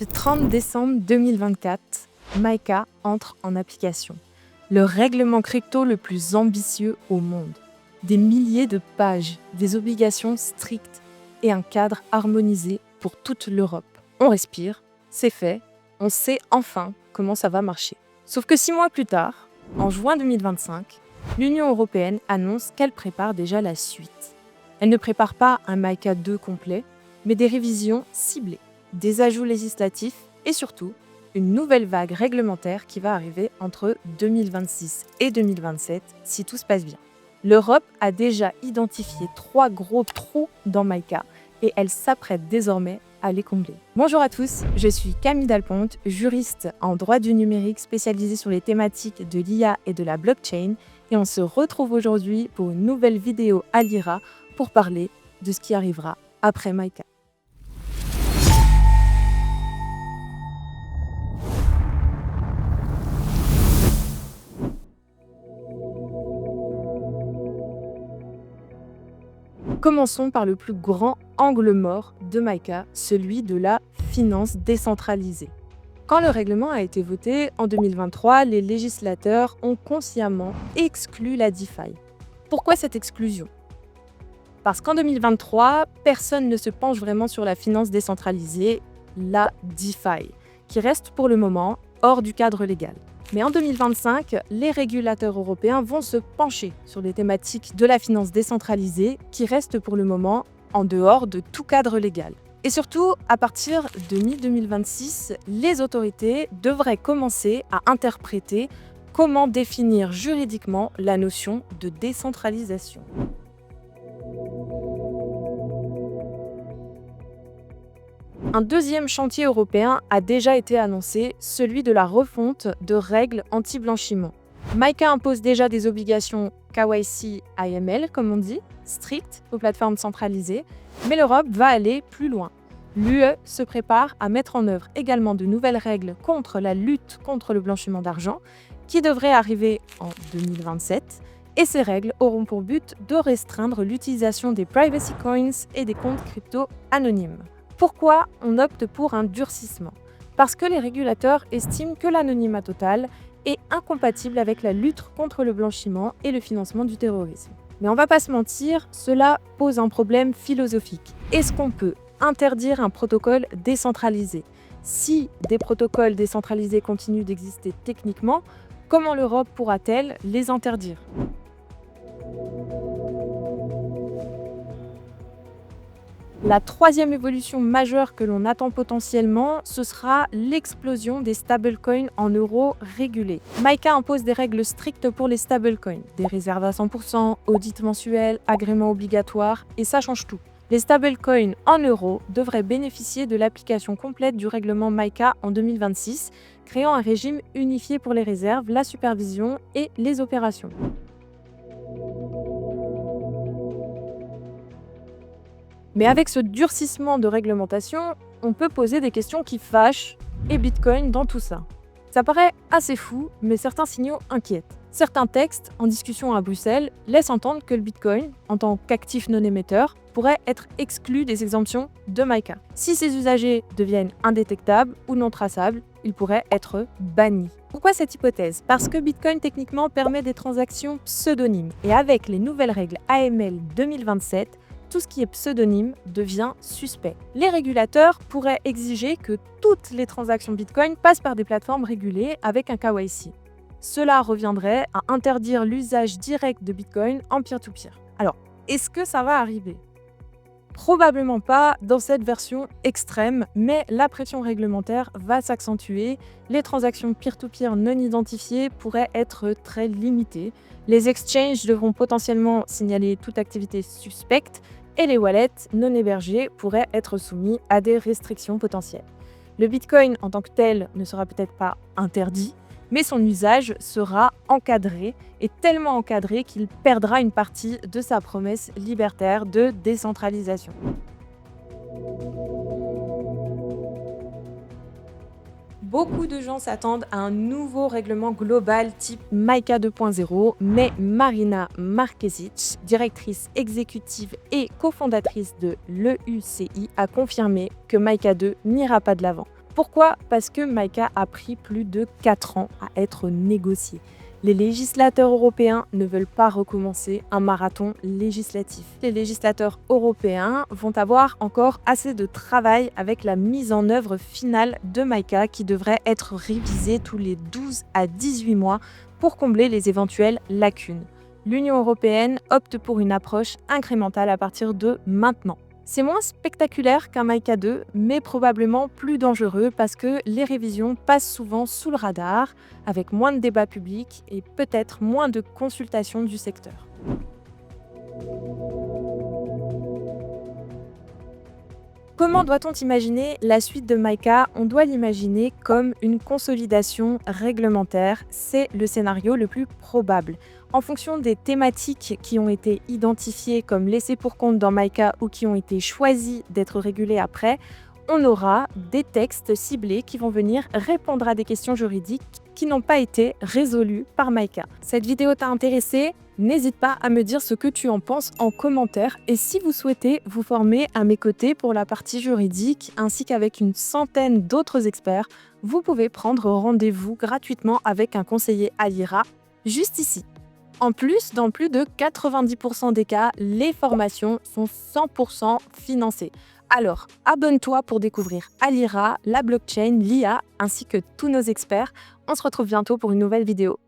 Le 30 décembre 2024, MiCA entre en application. Le règlement crypto le plus ambitieux au monde. Des milliers de pages, des obligations strictes et un cadre harmonisé pour toute l'Europe. On respire, c'est fait, on sait enfin comment ça va marcher. Sauf que 6 mois plus tard, en juin 2025, l'Union européenne annonce qu'elle prépare déjà la suite. Elle ne prépare pas un MiCA 2 complet, mais des révisions ciblées, des ajouts législatifs et surtout une nouvelle vague réglementaire qui va arriver entre 2026 et 2027 si tout se passe bien. L'Europe a déjà identifié 3 gros trous dans MiCA et elle s'apprête désormais à les combler. Bonjour à tous, je suis Camille Dalponte, juriste en droit du numérique spécialisée sur les thématiques de l'IA et de la blockchain et on se retrouve aujourd'hui pour une nouvelle vidéo à l'IRA pour parler de ce qui arrivera après MiCA. Commençons par le plus grand angle mort de MiCA, celui de la finance décentralisée. Quand le règlement a été voté en 2023, les législateurs ont consciemment exclu la DeFi. Pourquoi cette exclusion ? Parce qu'en 2023, personne ne se penche vraiment sur la finance décentralisée, la DeFi, qui reste pour le moment hors du cadre légal. Mais en 2025, les régulateurs européens vont se pencher sur les thématiques de la finance décentralisée qui restent pour le moment en dehors de tout cadre légal. Et surtout, à partir de mi-2026, les autorités devraient commencer à interpréter comment définir juridiquement la notion de décentralisation. Un deuxième chantier européen a déjà été annoncé, celui de la refonte de règles anti-blanchiment. MiCA impose déjà des obligations KYC AML, comme on dit, strictes aux plateformes centralisées, mais l'Europe va aller plus loin. L'UE se prépare à mettre en œuvre également de nouvelles règles contre la lutte contre le blanchiment d'argent, qui devraient arriver en 2027, et ces règles auront pour but de restreindre l'utilisation des privacy coins et des comptes crypto anonymes. Pourquoi on opte pour un durcissement ? Parce que les régulateurs estiment que l'anonymat total est incompatible avec la lutte contre le blanchiment et le financement du terrorisme. Mais on va pas se mentir, cela pose un problème philosophique. Est-ce qu'on peut interdire un protocole décentralisé ? Si des protocoles décentralisés continuent d'exister techniquement, comment l'Europe pourra-t-elle les interdire ? La troisième évolution majeure que l'on attend potentiellement, ce sera l'explosion des stablecoins en euros régulés. MiCA impose des règles strictes pour les stablecoins, des réserves à 100%, audit mensuel, agrément obligatoire, et ça change tout. Les stablecoins en euros devraient bénéficier de l'application complète du règlement MiCA en 2026, créant un régime unifié pour les réserves, la supervision et les opérations. Mais avec ce durcissement de réglementation, on peut poser des questions qui fâchent et Bitcoin dans tout ça. Ça paraît assez fou, mais certains signaux inquiètent. Certains textes en discussion à Bruxelles laissent entendre que le Bitcoin, en tant qu'actif non émetteur, pourrait être exclu des exemptions de MiCA. Si ces usagers deviennent indétectables ou non traçables, ils pourraient être bannis. Pourquoi cette hypothèse ? Parce que Bitcoin techniquement permet des transactions pseudonymes. Et avec les nouvelles règles AML 2027, tout ce qui est pseudonyme devient suspect. Les régulateurs pourraient exiger que toutes les transactions Bitcoin passent par des plateformes régulées avec un KYC. Cela reviendrait à interdire l'usage direct de Bitcoin en peer-to-peer. Alors, est-ce que ça va arriver ? Probablement pas dans cette version extrême, mais la pression réglementaire va s'accentuer. Les transactions peer-to-peer non identifiées pourraient être très limitées. Les exchanges devront potentiellement signaler toute activité suspecte et les wallets non hébergés pourraient être soumis à des restrictions potentielles. Le Bitcoin en tant que tel ne sera peut-être pas interdit, mais son usage sera encadré et tellement encadré qu'il perdra une partie de sa promesse libertaire de décentralisation. Beaucoup de gens s'attendent à un nouveau règlement global type MiCA 2.0, mais Marina Markesic, directrice exécutive et cofondatrice de l'EUCI, a confirmé que MiCA 2 n'ira pas de l'avant. Pourquoi? Parce que MICA a pris plus de 4 ans à être négocié. Les législateurs européens ne veulent pas recommencer un marathon législatif. Les législateurs européens vont avoir encore assez de travail avec la mise en œuvre finale de MICA qui devrait être révisée tous les 12 à 18 mois pour combler les éventuelles lacunes. L'Union européenne opte pour une approche incrémentale à partir de maintenant. C'est moins spectaculaire qu'un MICA 2, mais probablement plus dangereux parce que les révisions passent souvent sous le radar, avec moins de débats publics et peut-être moins de consultations du secteur. Comment doit-on imaginer la suite de MICA? On doit l'imaginer comme une consolidation réglementaire. C'est le scénario le plus probable. En fonction des thématiques qui ont été identifiées comme laissées pour compte dans MICA ou qui ont été choisies d'être régulées après, on aura des textes ciblés qui vont venir répondre à des questions juridiques qui n'ont pas été résolues par MICA. Cette vidéo t'a intéressé? N'hésite pas à me dire ce que tu en penses en commentaire et si vous souhaitez vous former à mes côtés pour la partie juridique ainsi qu'avec une centaine d'autres experts, vous pouvez prendre rendez-vous gratuitement avec un conseiller à l'IRA juste ici. En plus, dans plus de 90% des cas, les formations sont 100% financées. Alors, abonne-toi pour découvrir Alira, la blockchain, l'IA ainsi que tous nos experts. On se retrouve bientôt pour une nouvelle vidéo.